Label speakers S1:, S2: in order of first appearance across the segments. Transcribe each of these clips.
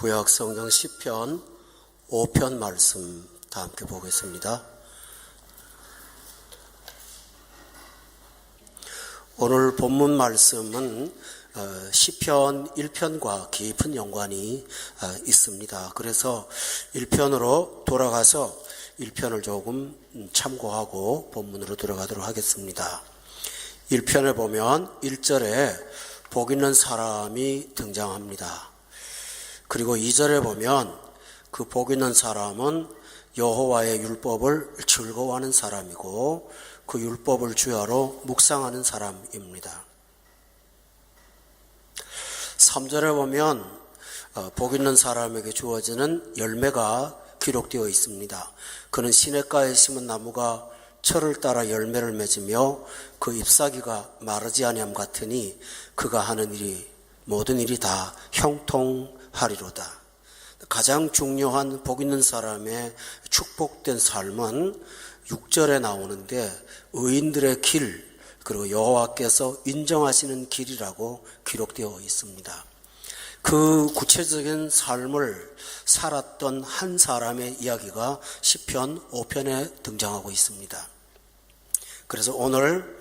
S1: 구약 성경 시편 5편 말씀 다 함께 보겠습니다. 오늘 본문 말씀은 시편 1편과 깊은 연관이 있습니다. 그래서 1편으로 돌아가서 1편을 조금 참고하고 본문으로 들어가도록 하겠습니다. 1편에 보면 1절에 복 있는 사람이 등장합니다. 그리고 2절에 보면 그 복 있는 사람은 여호와의 율법을 즐거워하는 사람이고 그 율법을 주야로 묵상하는 사람입니다. 3절에 보면 복 있는 사람에게 주어지는 열매가 기록되어 있습니다. 그는 시냇가에 심은 나무가 철을 따라 열매를 맺으며 그 잎사귀가 마르지 아니함 같으니 그가 하는 일이 모든 일이 다 형통하리로다. 가장 중요한 복 있는 사람의 축복된 삶은 6절에 나오는데 의인들의 길, 그리고 여호와께서 인정하시는 길이라고 기록되어 있습니다. 그 구체적인 삶을 살았던 한 사람의 이야기가 시편 5편에 등장하고 있습니다. 그래서 오늘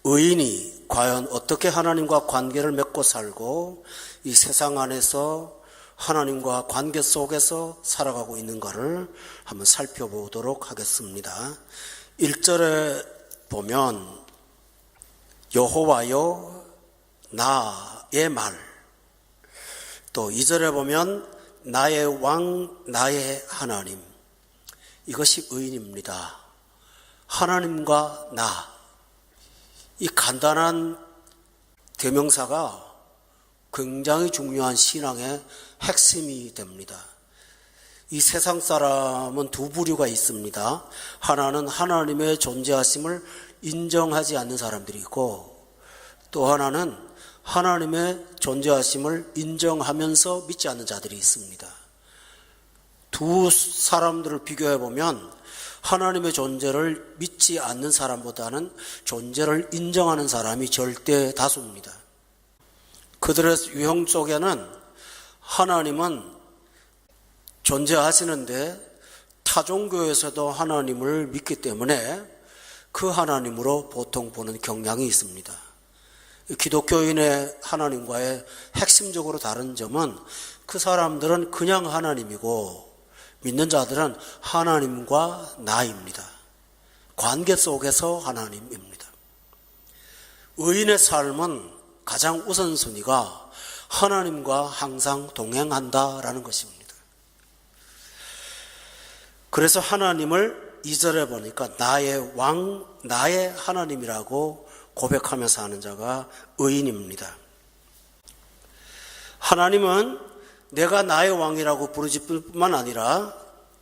S1: 의인이 과연 어떻게 하나님과 관계를 맺고 살고 이 세상 안에서 하나님과 관계 속에서 살아가고 있는가를 한번 살펴보도록 하겠습니다. 1절에 보면 여호와여 나의 말, 또 2절에 보면 나의 왕 나의 하나님, 이것이 의인입니다. 하나님과 나, 이 간단한 대명사가 굉장히 중요한 신앙의 핵심이 됩니다. 이 세상 사람은 두 부류가 있습니다. 하나는 하나님의 존재하심을 인정하지 않는 사람들이 있고, 또 하나는 하나님의 존재하심을 인정하면서 믿지 않는 자들이 있습니다. 두 사람들을 비교해 보면 하나님의 존재를 믿지 않는 사람보다는 존재를 인정하는 사람이 절대 다수입니다. 그들의 유형 속에는 하나님은 존재하시는데 타종교에서도 하나님을 믿기 때문에 그 하나님으로 보통 보는 경향이 있습니다. 기독교인의 하나님과의 핵심적으로 다른 점은 그 사람들은 그냥 하나님이고 믿는 자들은 하나님과 나입니다. 관계 속에서 하나님입니다. 의인의 삶은 가장 우선순위가 하나님과 항상 동행한다라는 것입니다. 그래서 하나님을 2절에 보니까 나의 왕, 나의 하나님이라고 고백하면서 하는 자가 의인입니다. 하나님은 내가 나의 왕이라고 부르실 뿐만 아니라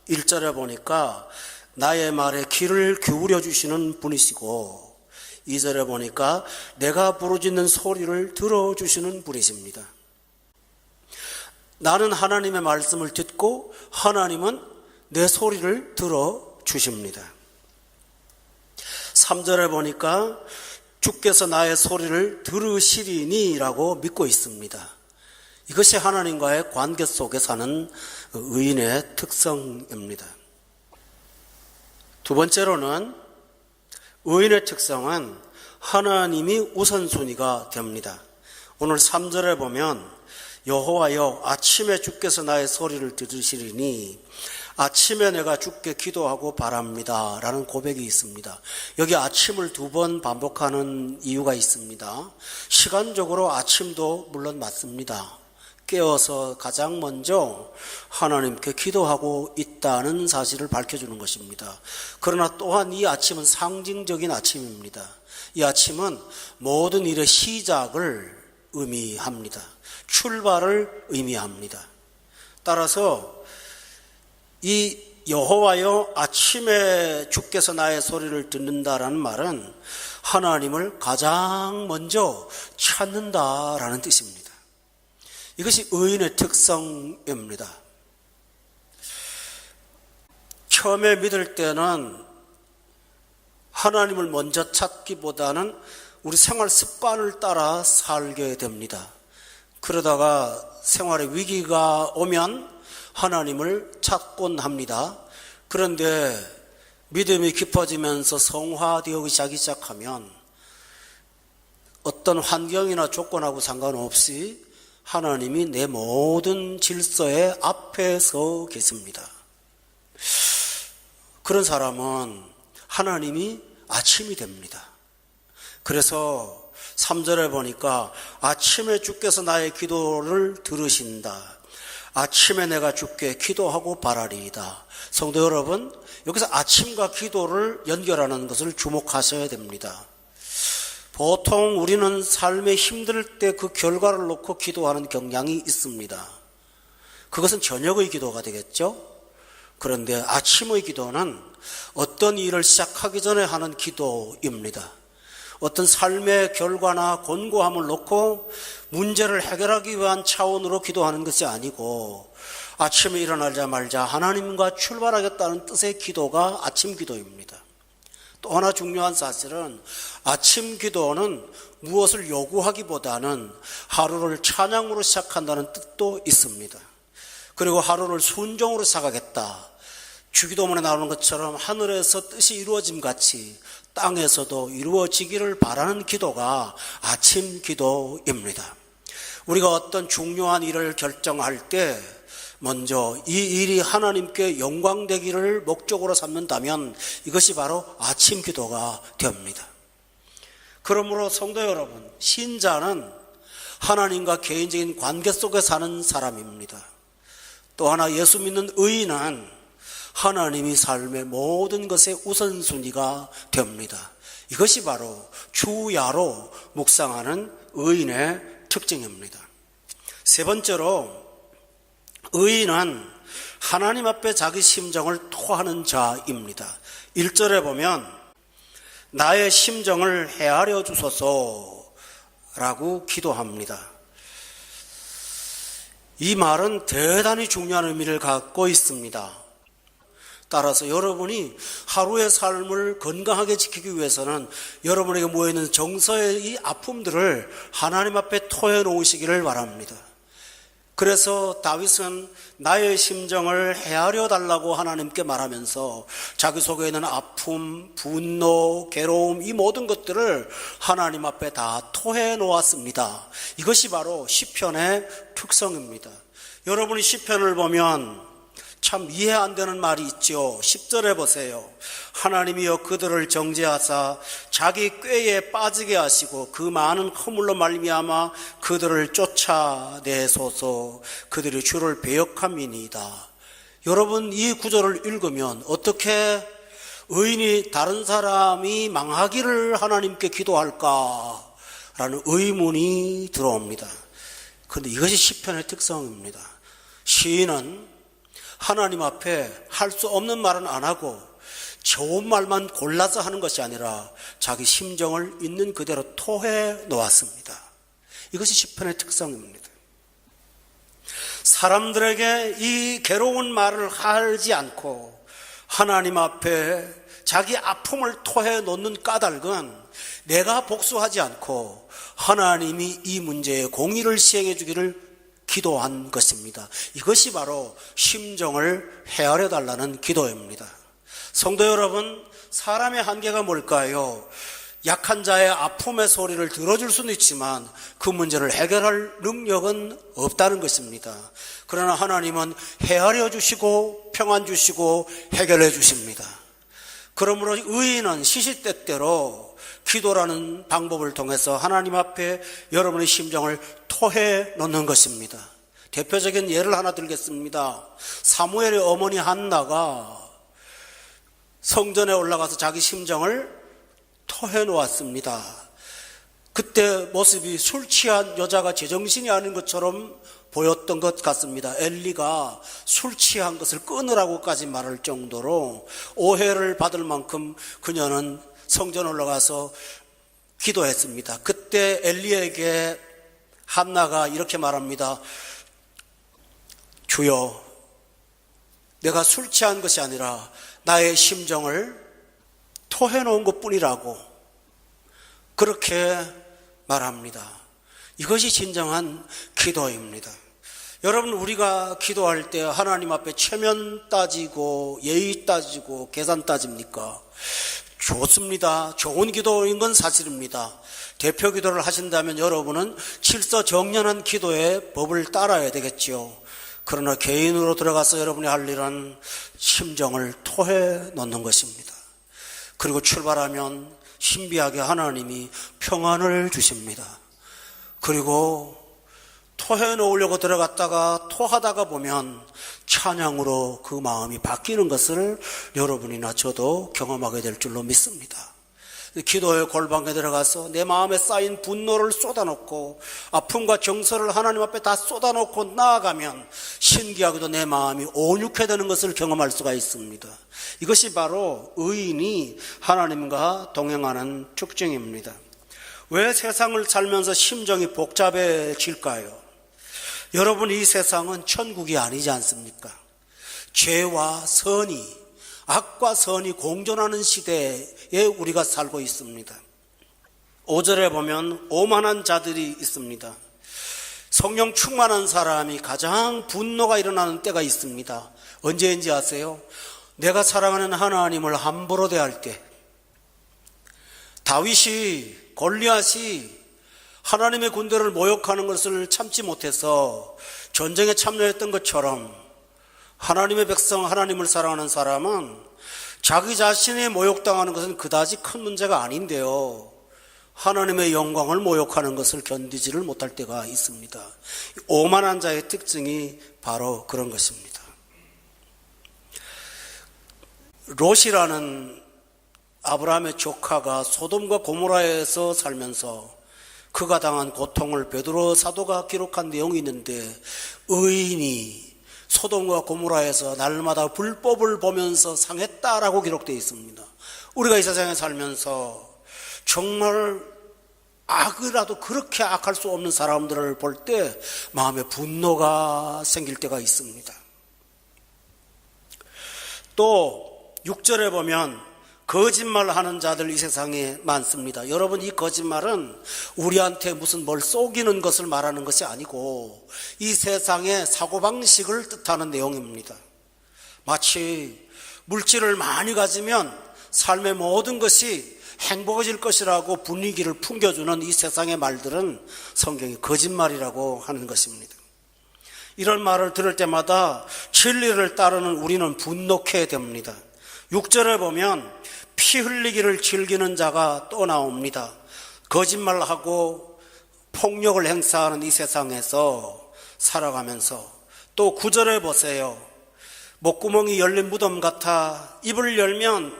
S1: 1절에 보니까 나의 말에 귀를 기울여 주시는 분이시고 2절에 보니까 내가 부르짖는 소리를 들어주시는 분이십니다. 나는 하나님의 말씀을 듣고 하나님은 내 소리를 들어주십니다. 3절에 보니까 주께서 나의 소리를 들으시리니 라고 믿고 있습니다. 이것이 하나님과의 관계 속에 사는 의인의 특성입니다. 두 번째로는 의인의 특성은 하나님이 우선순위가 됩니다. 오늘 3절에 보면 여호와여 아침에 주께서 나의 소리를 들으시리니 아침에 내가 주께 기도하고 바랍니다 라는 고백이 있습니다. 여기 아침을 두 번 반복하는 이유가 있습니다. 시간적으로 아침도 물론 맞습니다. 깨어서 가장 먼저 하나님께 기도하고 있다는 사실을 밝혀주는 것입니다. 그러나 또한 이 아침은 상징적인 아침입니다. 이 아침은 모든 일의 시작을 의미합니다. 출발을 의미합니다. 따라서 이 여호와여 아침에 주께서 나의 소리를 듣는다라는 말은 하나님을 가장 먼저 찾는다라는 뜻입니다. 이것이 의인의 특성입니다. 처음에 믿을 때는 하나님을 먼저 찾기보다는 우리 생활 습관을 따라 살게 됩니다. 그러다가 생활에 위기가 오면 하나님을 찾곤 합니다. 그런데 믿음이 깊어지면서 성화되기 시작하면 어떤 환경이나 조건하고 상관없이 하나님이 내 모든 질서의 앞에 서 계십니다. 그런 사람은 하나님이 아침이 됩니다. 그래서 3절에 보니까 아침에 주께서 나의 기도를 들으신다. 아침에 내가 주께 기도하고 바라리이다. 성도 여러분, 여기서 아침과 기도를 연결하는 것을 주목하셔야 됩니다. 보통 우리는 삶에 힘들 때 그 결과를 놓고 기도하는 경향이 있습니다. 그것은 저녁의 기도가 되겠죠? 그런데 아침의 기도는 어떤 일을 시작하기 전에 하는 기도입니다. 어떤 삶의 결과나 곤고함을 놓고 문제를 해결하기 위한 차원으로 기도하는 것이 아니고 아침에 일어나자마자 하나님과 출발하겠다는 뜻의 기도가 아침 기도입니다. 또 하나 중요한 사실은 아침 기도는 무엇을 요구하기보다는 하루를 찬양으로 시작한다는 뜻도 있습니다. 그리고 하루를 순종으로 시작하겠다. 주기도문에 나오는 것처럼 하늘에서 뜻이 이루어짐 같이 땅에서도 이루어지기를 바라는 기도가 아침 기도입니다. 우리가 어떤 중요한 일을 결정할 때 먼저 이 일이 하나님께 영광되기를 목적으로 삼는다면 이것이 바로 아침 기도가 됩니다. 그러므로 성도 여러분, 신자는 하나님과 개인적인 관계 속에 사는 사람입니다. 또 하나 예수 믿는 의인은 하나님이 삶의 모든 것의 우선순위가 됩니다. 이것이 바로 주야로 묵상하는 의인의 특징입니다. 세 번째로 의인은 하나님 앞에 자기 심정을 토하는 자입니다. 1절에 보면 나의 심정을 헤아려 주소서라고 기도합니다. 이 말은 대단히 중요한 의미를 갖고 있습니다. 따라서 여러분이 하루의 삶을 건강하게 지키기 위해서는 여러분에게 모여있는 정서의 이 아픔들을 하나님 앞에 토해 놓으시기를 바랍니다. 그래서 다윗은 나의 심정을 헤아려 달라고 하나님께 말하면서 자기 속에 있는 아픔, 분노, 괴로움 이 모든 것들을 하나님 앞에 다 토해 놓았습니다. 이것이 바로 시편의 특성입니다. 여러분이 시편을 보면 참 이해 안 되는 말이 있죠. 10절에 보세요. 하나님이여 그들을 정죄하사 자기 꾀에 빠지게 하시고 그 많은 허물로 말미암아 그들을 쫓아내소서. 그들이 주를 배역함이니이다. 여러분 이 구절을 읽으면 어떻게 의인이 다른 사람이 망하기를 하나님께 기도할까라는 의문이 들어옵니다. 그런데 이것이 시편의 특성입니다. 시인은 하나님 앞에 할 수 없는 말은 안 하고 좋은 말만 골라서 하는 것이 아니라 자기 심정을 있는 그대로 토해 놓았습니다. 이것이 시편의 특성입니다. 사람들에게 이 괴로운 말을 하지 않고 하나님 앞에 자기 아픔을 토해 놓는 까닭은 내가 복수하지 않고 하나님이 이 문제에 공의를 시행해 주기를 기도한 것입니다. 이것이 바로 심정을 헤아려 달라는 기도입니다. 성도 여러분, 사람의 한계가 뭘까요? 약한 자의 아픔의 소리를 들어줄 수는 있지만 그 문제를 해결할 능력은 없다는 것입니다. 그러나 하나님은 헤아려 주시고 평안 주시고 해결해 주십니다. 그러므로 의인은 시시때때로 기도라는 방법을 통해서 하나님 앞에 여러분의 심정을 토해 놓는 것입니다. 대표적인 예를 하나 들겠습니다. 사무엘의 어머니 한나가 성전에 올라가서 자기 심정을 토해 놓았습니다. 그때 모습이 술 취한 여자가 제정신이 아닌 것처럼 보였던 것 같습니다. 엘리가 술 취한 것을 끊으라고까지 말할 정도로 오해를 받을 만큼 그녀는 성전 올라가서 기도했습니다. 그때 엘리에게 한나가 이렇게 말합니다. 주여, 내가 술 취한 것이 아니라 나의 심정을 토해놓은 것뿐이라고 그렇게 말합니다. 이것이 진정한 기도입니다. 여러분, 우리가 기도할 때 하나님 앞에 체면 따지고 예의 따지고 계산 따집니까? 좋습니다. 좋은 기도인 건 사실입니다. 대표 기도를 하신다면 여러분은 질서정연한 기도의 법을 따라야 되겠지요. 그러나 개인으로 들어가서 여러분이 할 일은 심정을 토해 놓는 것입니다. 그리고 출발하면 신비하게 하나님이 평안을 주십니다. 그리고 토해 놓으려고 들어갔다가 토하다가 보면 찬양으로 그 마음이 바뀌는 것을 여러분이나 저도 경험하게 될 줄로 믿습니다. 기도의 골방에 들어가서 내 마음에 쌓인 분노를 쏟아놓고 아픔과 정서를 하나님 앞에 다 쏟아놓고 나아가면 신기하게도 내 마음이 온유해지는 것을 경험할 수가 있습니다. 이것이 바로 의인이 하나님과 동행하는 특징입니다. 왜 세상을 살면서 심정이 복잡해질까요? 여러분, 이 세상은 천국이 아니지 않습니까? 죄와 선이, 악과 선이 공존하는 시대에 우리가 살고 있습니다. 5절에 보면 오만한 자들이 있습니다. 성령 충만한 사람이 가장 분노가 일어나는 때가 있습니다. 언제인지 아세요? 내가 사랑하는 하나님을 함부로 대할 때. 다윗이, 골리앗이 하나님의 군대를 모욕하는 것을 참지 못해서 전쟁에 참여했던 것처럼 하나님의 백성, 하나님을 사랑하는 사람은 자기 자신이 모욕당하는 것은 그다지 큰 문제가 아닌데요, 하나님의 영광을 모욕하는 것을 견디지를 못할 때가 있습니다. 오만한 자의 특징이 바로 그런 것입니다. 롯이라는 아브라함의 조카가 소돔과 고모라에서 살면서 그가 당한 고통을 베드로 사도가 기록한 내용이 있는데, 의인이 소돔과 고모라에서 날마다 불법을 보면서 상했다라고 기록되어 있습니다. 우리가 이 세상에 살면서 정말 악이라도 그렇게 악할 수 없는 사람들을 볼 때 마음에 분노가 생길 때가 있습니다. 또 6절에 보면 거짓말하는 자들 이 세상에 많습니다. 여러분, 이 거짓말은 우리한테 무슨 뭘 속이는 것을 말하는 것이 아니고 이 세상의 사고방식을 뜻하는 내용입니다. 마치 물질을 많이 가지면 삶의 모든 것이 행복해질 것이라고 분위기를 풍겨주는 이 세상의 말들은 성경이 거짓말이라고 하는 것입니다. 이런 말을 들을 때마다 진리를 따르는 우리는 분노케 됩니다. 6절에 보면 피 흘리기를 즐기는 자가 또 나옵니다. 거짓말하고 폭력을 행사하는 이 세상에서 살아가면서 또 9절에 보세요. 목구멍이 열린 무덤 같아 입을 열면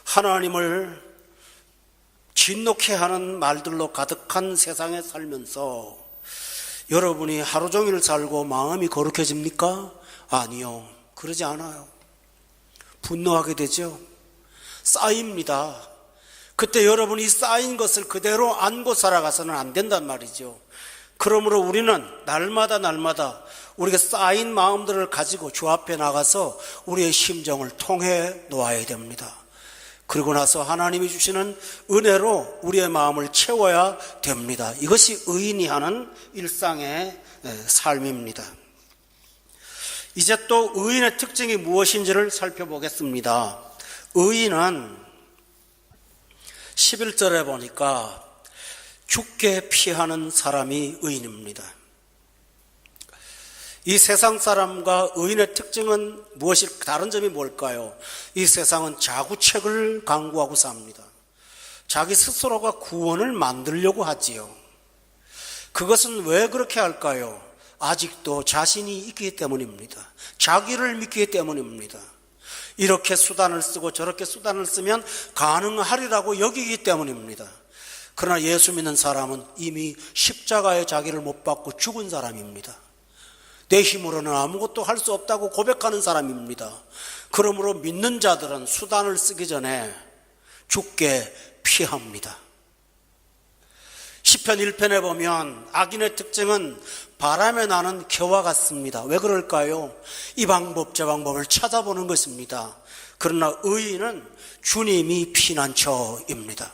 S1: 하나님을 진노케 하는 말들로 가득한 세상에 살면서 여러분이 하루 종일 살고 마음이 거룩해집니까? 아니요, 그러지 않아요. 분노하게 되죠. 쌓입니다. 그때 여러분이 쌓인 것을 그대로 안고 살아가서는 안 된단 말이죠. 그러므로 우리는 날마다 우리가 쌓인 마음들을 가지고 주 앞에 나가서 우리의 심정을 통해 놓아야 됩니다. 그리고 나서 하나님이 주시는 은혜로 우리의 마음을 채워야 됩니다. 이것이 의인이 하는 일상의 삶입니다. 이제 또 의인의 특징이 무엇인지를 살펴보겠습니다. 의인은 11절에 보니까 죽게 피하는 사람이 의인입니다. 이 세상 사람과 의인의 특징은 무엇일, 다른 점이 뭘까요? 이 세상은 자구책을 강구하고 삽니다. 자기 스스로가 구원을 만들려고 하지요. 그것은 왜 그렇게 할까요? 아직도 자신이 있기 때문입니다. 자기를 믿기 때문입니다. 이렇게 수단을 쓰고 저렇게 수단을 쓰면 가능하리라고 여기기 때문입니다. 그러나 예수 믿는 사람은 이미 십자가에 자기를 못 박고 죽은 사람입니다. 내 힘으로는 아무것도 할 수 없다고 고백하는 사람입니다. 그러므로 믿는 자들은 수단을 쓰기 전에 죽게 피합니다. 시편 1편에 보면 악인의 특징은 바람에 나는 겨와 같습니다. 왜 그럴까요? 이 방법 저 방법을 찾아보는 것입니다. 그러나 의인은 주님이 피난처입니다.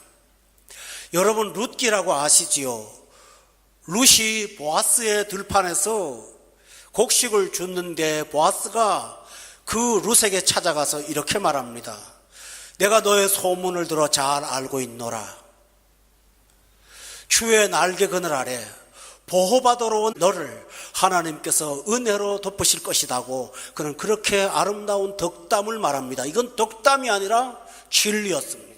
S1: 여러분, 룻기라고 아시지요? 룻이 보아스의 들판에서 곡식을 줬는데 보아스가 그 룻에게 찾아가서 이렇게 말합니다. 내가 너의 소문을 들어 잘 알고 있노라. 주의 날개 그늘 아래 보호받으러 온 너를 하나님께서 은혜로 덮으실 것이라고 그는 그렇게 아름다운 덕담을 말합니다. 이건 덕담이 아니라 진리였습니다.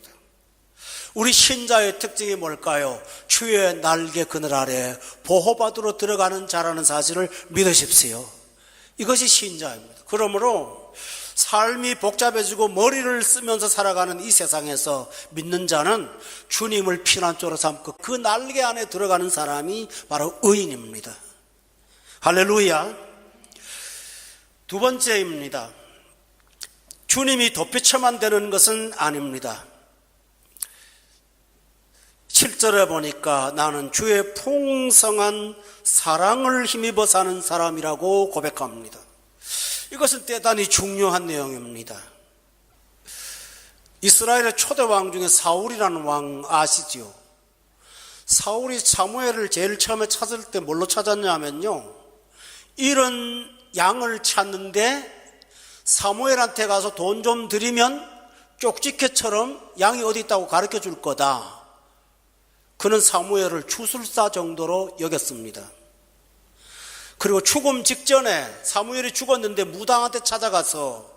S1: 우리 신자의 특징이 뭘까요? 주의 날개 그늘 아래 보호받으러 들어가는 자라는 사실을 믿으십시오. 이것이 신자입니다. 그러므로 삶이 복잡해지고 머리를 쓰면서 살아가는 이 세상에서 믿는 자는 주님을 피난처로 삼고 그 날개 안에 들어가는 사람이 바로 의인입니다. 할렐루야. 두 번째입니다. 주님이 도피처만 되는 것은 아닙니다. 7절에 보니까 나는 주의 풍성한 사랑을 힘입어 사는 사람이라고 고백합니다. 이것은 대단히 중요한 내용입니다. 이스라엘의 초대 왕 중에 사울이라는 왕 아시지요? 사울이 사무엘을 제일 처음에 찾을 때 뭘로 찾았냐면요, 이런 양을 찾는데 사무엘한테 가서 돈 좀 드리면 쪽지게처럼 양이 어디 있다고 가르쳐 줄 거다. 그는 사무엘을 추술사 정도로 여겼습니다. 그리고 죽음 직전에 사무엘이 죽었는데 무당한테 찾아가서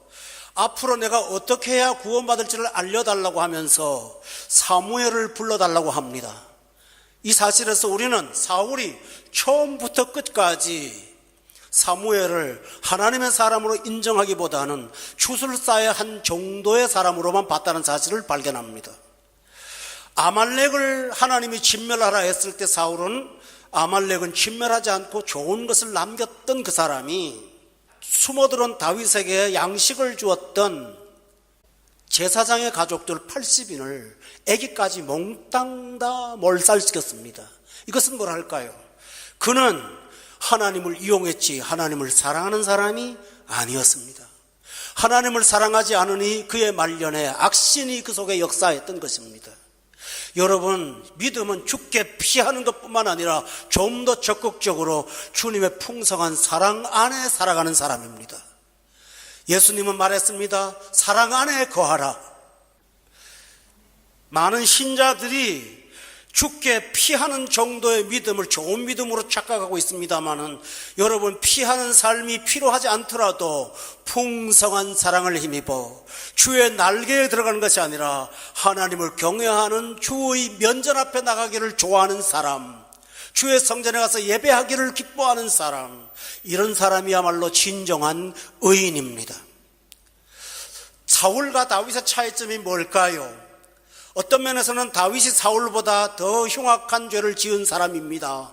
S1: 앞으로 내가 어떻게 해야 구원받을지를 알려달라고 하면서 사무엘을 불러달라고 합니다. 이 사실에서 우리는 사울이 처음부터 끝까지 사무엘을 하나님의 사람으로 인정하기보다는 추술사의 한 정도의 사람으로만 봤다는 사실을 발견합니다. 아말렉을 하나님이 진멸하라 했을 때 사울은 아말렉은 진멸하지 않고 좋은 것을 남겼던 그 사람이 숨어들은 다윗에게 양식을 주었던 제사장의 가족들 80인을 아기까지 몽땅 다 몰살시켰습니다. 이것은 뭐랄까요? 그는 하나님을 이용했지 하나님을 사랑하는 사람이 아니었습니다. 하나님을 사랑하지 않으니 그의 말년에 악신이 그 속에 역사했던 것입니다. 여러분, 믿음은 죽게 피하는 것뿐만 아니라 좀 더 적극적으로 주님의 풍성한 사랑 안에 살아가는 사람입니다. 예수님은 말했습니다. 사랑 안에 거하라. 많은 신자들이 죽게 피하는 정도의 믿음을 좋은 믿음으로 착각하고 있습니다마는 여러분, 피하는 삶이 필요하지 않더라도 풍성한 사랑을 힘입어 주의 날개에 들어가는 것이 아니라 하나님을 경외하는 주의 면전 앞에 나가기를 좋아하는 사람, 주의 성전에 가서 예배하기를 기뻐하는 사람, 이런 사람이야말로 진정한 의인입니다. 사울과 다윗의 차이점이 뭘까요? 어떤 면에서는 다윗이 사울보다 더 흉악한 죄를 지은 사람입니다.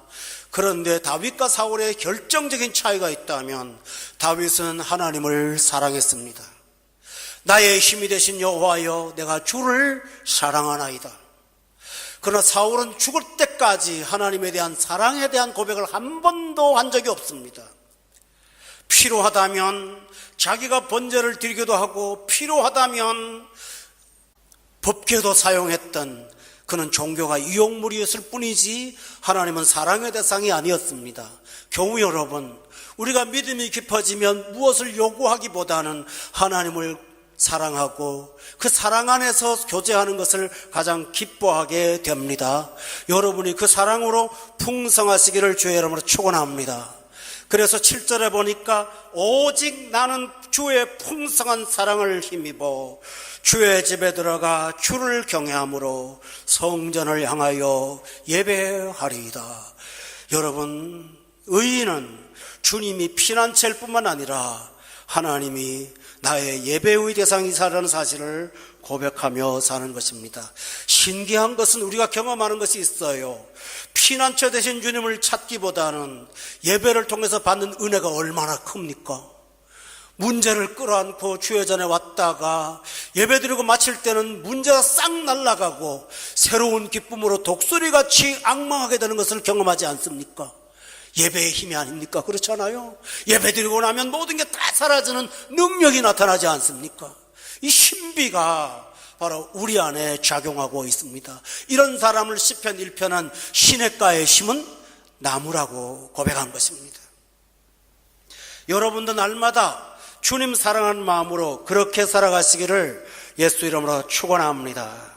S1: 그런데 다윗과 사울의 결정적인 차이가 있다면 다윗은 하나님을 사랑했습니다. 나의 힘이 되신 여호와여, 내가 주를 사랑하나이다. 그러나 사울은 죽을 때까지 하나님에 대한 사랑에 대한 고백을 한 번도 한 적이 없습니다. 필요하다면 자기가 번제를 드리기도 하고 필요하다면 법궤도 사용했던 그는 종교가 이용물이었을 뿐이지 하나님은 사랑의 대상이 아니었습니다. 교우 여러분, 우리가 믿음이 깊어지면 무엇을 요구하기보다는 하나님을 사랑하고 그 사랑 안에서 교제하는 것을 가장 기뻐하게 됩니다. 여러분이 그 사랑으로 풍성하시기를 주의 이름으로 축원합니다. 그래서 7절에 보니까 오직 나는 주의 풍성한 사랑을 힘입어 주의 집에 들어가 주를 경외함으로 성전을 향하여 예배하리이다. 여러분, 의인은 주님이 피난처일 뿐만 아니라 하나님이 나의 예배의 대상이사라는 사실을 고백하며 사는 것입니다. 신기한 것은 우리가 경험하는 것이 있어요. 피난처 되신 주님을 찾기보다는 예배를 통해서 받는 은혜가 얼마나 큽니까? 문제를 끌어안고 주의 전에 왔다가 예배드리고 마칠 때는 문제가 싹 날아가고 새로운 기쁨으로 독수리같이 악망하게 되는 것을 경험하지 않습니까? 예배의 힘이 아닙니까? 그렇잖아요. 예배드리고 나면 모든 게 다 사라지는 능력이 나타나지 않습니까? 이 신비가 바로 우리 안에 작용하고 있습니다. 이런 사람을 시편 1편은 시냇가에 심은 나무라고 고백한 것입니다. 여러분도 날마다 주님 사랑하는 마음으로 그렇게 살아가시기를 예수 이름으로 축원합니다.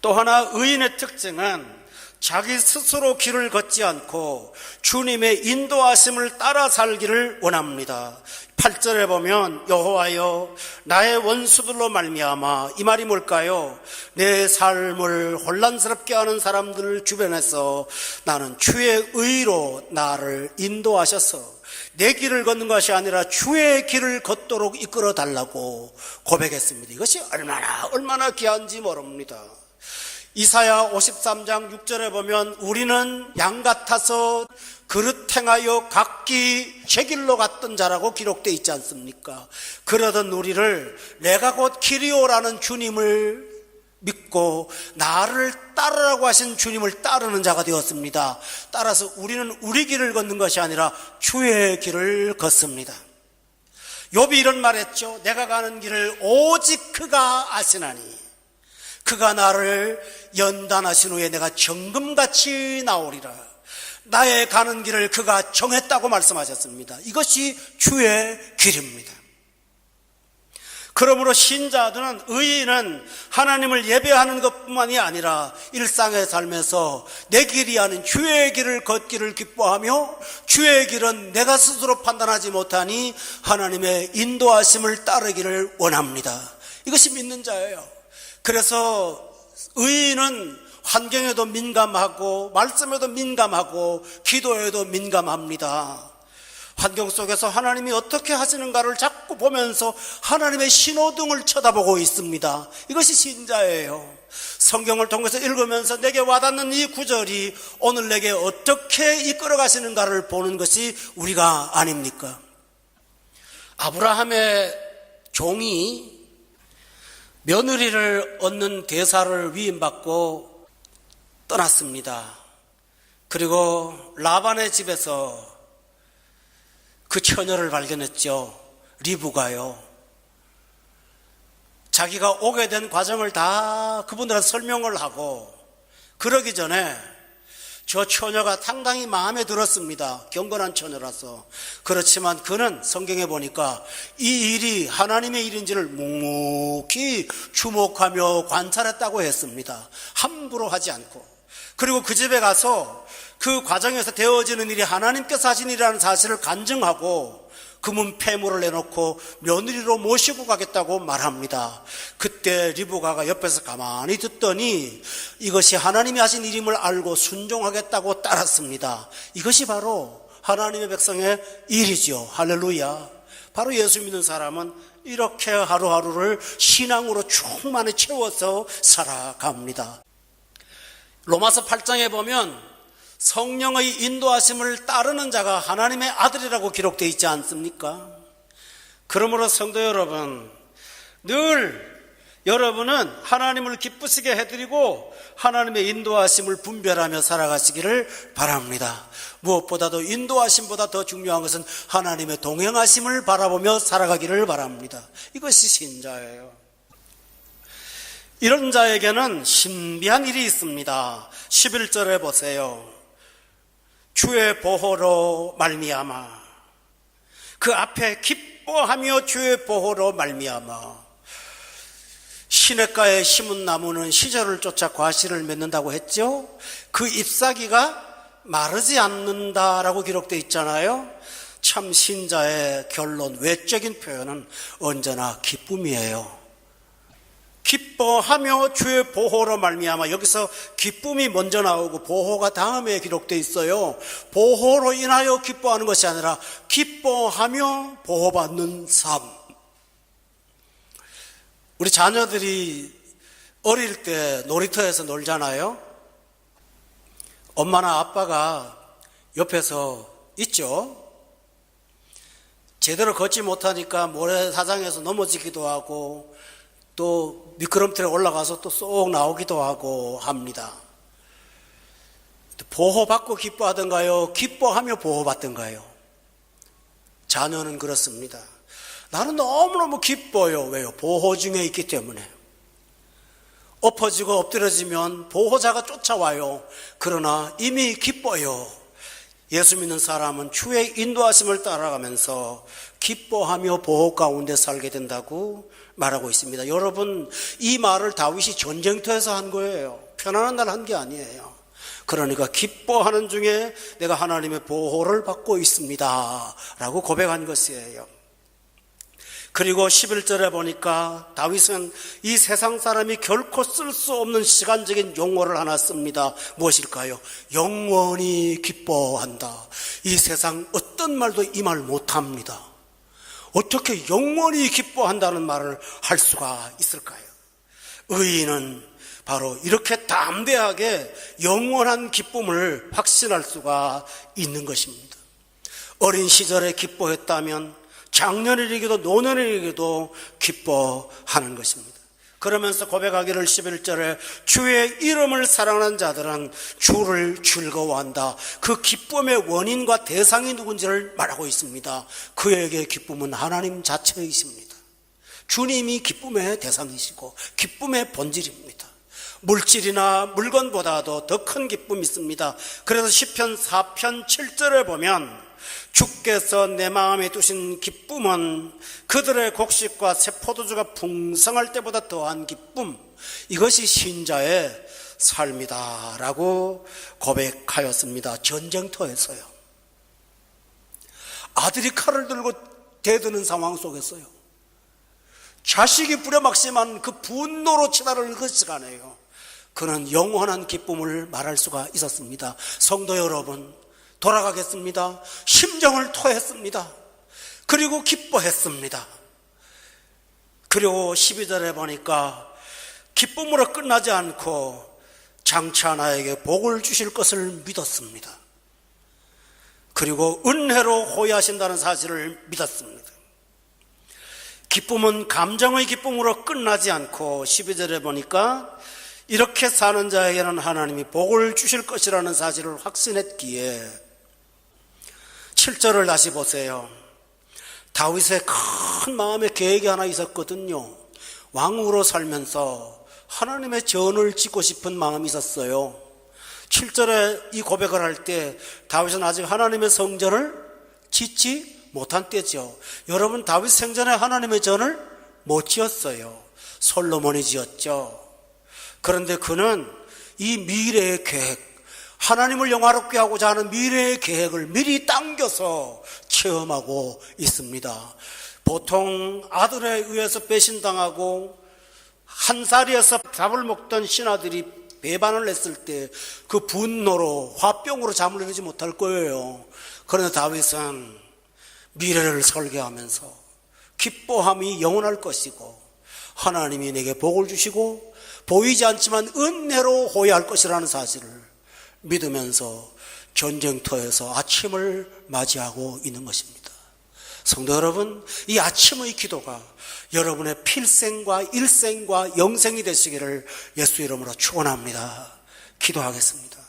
S1: 또 하나 의인의 특징은 자기 스스로 길을 걷지 않고 주님의 인도하심을 따라 살기를 원합니다. 8절에 보면 여호와여 나의 원수들로 말미암아, 이 말이 뭘까요? 내 삶을 혼란스럽게 하는 사람들 주변에서 나는 주의 의로 나를 인도하셔서 내 길을 걷는 것이 아니라 주의 길을 걷도록 이끌어 달라고 고백했습니다. 이것이 얼마나 귀한지 모릅니다. 이사야 53장 6절에 보면 우리는 양 같아서 그릇 행하여 각기 제 길로 갔던 자라고 기록되어 있지 않습니까? 그러던 우리를 내가 곧 길이오라는 주님을 믿고 나를 따르라고 하신 주님을 따르는 자가 되었습니다. 따라서 우리는 우리 길을 걷는 것이 아니라 주의 길을 걷습니다. 욥이 이런 말했죠. 내가 가는 길을 오직 그가 아시나니 그가 나를 연단하신 후에 내가 정금같이 나오리라. 나의 가는 길을 그가 정했다고 말씀하셨습니다. 이것이 주의 길입니다. 그러므로 신자들은, 의인은 하나님을 예배하는 것뿐만이 아니라 일상의 삶에서 내 길이 아닌 주의 길을 걷기를 기뻐하며, 주의 길은 내가 스스로 판단하지 못하니 하나님의 인도하심을 따르기를 원합니다. 이것이 믿는 자예요. 그래서 의인은 환경에도 민감하고 말씀에도 민감하고 기도에도 민감합니다. 환경 속에서 하나님이 어떻게 하시는가를 자꾸 보면서 하나님의 신호등을 쳐다보고 있습니다. 이것이 신자예요. 성경을 통해서 읽으면서 내게 와닿는 이 구절이 오늘 내게 어떻게 이끌어 가시는가를 보는 것이 우리가 아닙니까? 아브라함의 종이 며느리를 얻는 대사를 위임받고 떠났습니다. 그리고 라반의 집에서 그 처녀를 발견했죠. 리브가요. 자기가 오게 된 과정을 다 그분들한테 설명을 하고, 그러기 전에 저 처녀가 상당히 마음에 들었습니다. 경건한 처녀라서. 그렇지만 그는 성경에 보니까 이 일이 하나님의 일인지를 묵묵히 주목하며 관찰했다고 했습니다. 함부로 하지 않고. 그리고 그 집에 가서 그 과정에서 되어지는 일이 하나님께서 하신 일이라는 사실을 간증하고 금은 폐물을 내놓고 며느리로 모시고 가겠다고 말합니다. 그때 리브가가 옆에서 가만히 듣더니 이것이 하나님이 하신 일임을 알고 순종하겠다고 따랐습니다. 이것이 바로 하나님의 백성의 일이죠. 할렐루야. 바로 예수 믿는 사람은 이렇게 하루하루를 신앙으로 충만히 채워서 살아갑니다. 로마서 8장에 보면 성령의 인도하심을 따르는 자가 하나님의 아들이라고 기록되어 있지 않습니까? 그러므로 성도 여러분, 늘 여러분은 하나님을 기쁘시게 해드리고 하나님의 인도하심을 분별하며 살아가시기를 바랍니다. 무엇보다도 인도하심보다 더 중요한 것은 하나님의 동행하심을 바라보며 살아가기를 바랍니다. 이것이 신자예요. 이런 자에게는 신비한 일이 있습니다. 11절에 보세요. 주의 보호로 말미암아, 그 앞에 기뻐하며 주의 보호로 말미암아. 시냇가에 심은 나무는 시절을 쫓아 과실을 맺는다고 했죠. 그 잎사귀가 마르지 않는다라고 기록되어 있잖아요. 참 신자의 결론, 외적인 표현은 언제나 기쁨이에요. 기뻐하며 주의 보호로 말미암아. 여기서 기쁨이 먼저 나오고 보호가 다음에 기록되어 있어요. 보호로 인하여 기뻐하는 것이 아니라 기뻐하며 보호받는 삶. 우리 자녀들이 어릴 때 놀이터에서 놀잖아요. 엄마나 아빠가 옆에서 있죠. 제대로 걷지 못하니까 모래사장에서 넘어지기도 하고 또 미끄럼틀에 올라가서 또 쏙 나오기도 하고 합니다. 보호받고 기뻐하던가요? 기뻐하며 보호받던가요? 자녀는 그렇습니다. 나는 너무너무 기뻐요. 왜요? 보호 중에 있기 때문에. 엎어지고 엎드려지면 보호자가 쫓아와요. 그러나 이미 기뻐요. 예수 믿는 사람은 주의 인도하심을 따라가면서 기뻐하며 보호 가운데 살게 된다고 말하고 있습니다. 여러분, 이 말을 다윗이 전쟁터에서 한 거예요. 편안한 날 한 게 아니에요. 그러니까 기뻐하는 중에 내가 하나님의 보호를 받고 있습니다 라고 고백한 것이에요. 그리고 11절에 보니까 다윗은 이 세상 사람이 결코 쓸 수 없는 시간적인 용어를 하나 씁니다. 무엇일까요? 영원히 기뻐한다. 이 세상 어떤 말도 이 말 못합니다. 어떻게 영원히 기뻐한다는 말을 할 수가 있을까요? 의인은 바로 이렇게 담대하게 영원한 기쁨을 확신할 수가 있는 것입니다. 어린 시절에 기뻐했다면 장년이라기도 노년이라기도 기뻐하는 것입니다. 그러면서 고백하기를 11절에 주의 이름을 사랑하는 자들은 주를 즐거워한다. 그 기쁨의 원인과 대상이 누군지를 말하고 있습니다. 그에게 기쁨은 하나님 자체이십니다. 주님이 기쁨의 대상이시고 기쁨의 본질입니다. 물질이나 물건보다도 더 큰 기쁨이 있습니다. 그래서 시편 4편 7절에 보면 주께서 내 마음에 두신 기쁨은 그들의 곡식과 새 포도주가 풍성할 때보다 더한 기쁨, 이것이 신자의 삶이다 라고 고백하였습니다. 전쟁터에서요. 아들이 칼을 들고 대드는 상황 속에서요. 자식이 부려막심한 그 분노로 치달을 그 시간에요. 그는 영원한 기쁨을 말할 수가 있었습니다. 성도 여러분, 돌아가겠습니다. 심정을 토했습니다. 그리고 기뻐했습니다. 그리고 12절에 보니까 기쁨으로 끝나지 않고 장차 나에게 복을 주실 것을 믿었습니다. 그리고 은혜로 호위하신다는 사실을 믿었습니다. 기쁨은 감정의 기쁨으로 끝나지 않고 12절에 보니까 이렇게 사는 자에게는 하나님이 복을 주실 것이라는 사실을 확신했기에 7절을 다시 보세요. 다윗의 큰 마음의 계획이 하나 있었거든요. 왕으로 살면서 하나님의 전을 짓고 싶은 마음이 있었어요. 7절에 이 고백을 할 때 다윗은 아직 하나님의 성전을 짓지 못한 때죠. 여러분, 다윗 생전에 하나님의 전을 못 지었어요. 솔로몬이 지었죠. 그런데 그는 이 미래의 계획, 하나님을 영화롭게 하고자 하는 미래의 계획을 미리 당겨서 체험하고 있습니다. 보통 아들에 의해서 배신당하고 한살이어서 밥을 먹던 신하들이 배반을 했을 때 그 분노로 화병으로 잠을 이루지 못할 거예요. 그런데 다윗은 미래를 설계하면서 기뻐함이 영원할 것이고 하나님이 내게 복을 주시고 보이지 않지만 은혜로 호위할 것이라는 사실을 믿으면서 전쟁터에서 아침을 맞이하고 있는 것입니다. 성도 여러분, 이 아침의 기도가 여러분의 필생과 일생과 영생이 되시기를 예수 이름으로 축원합니다. 기도하겠습니다.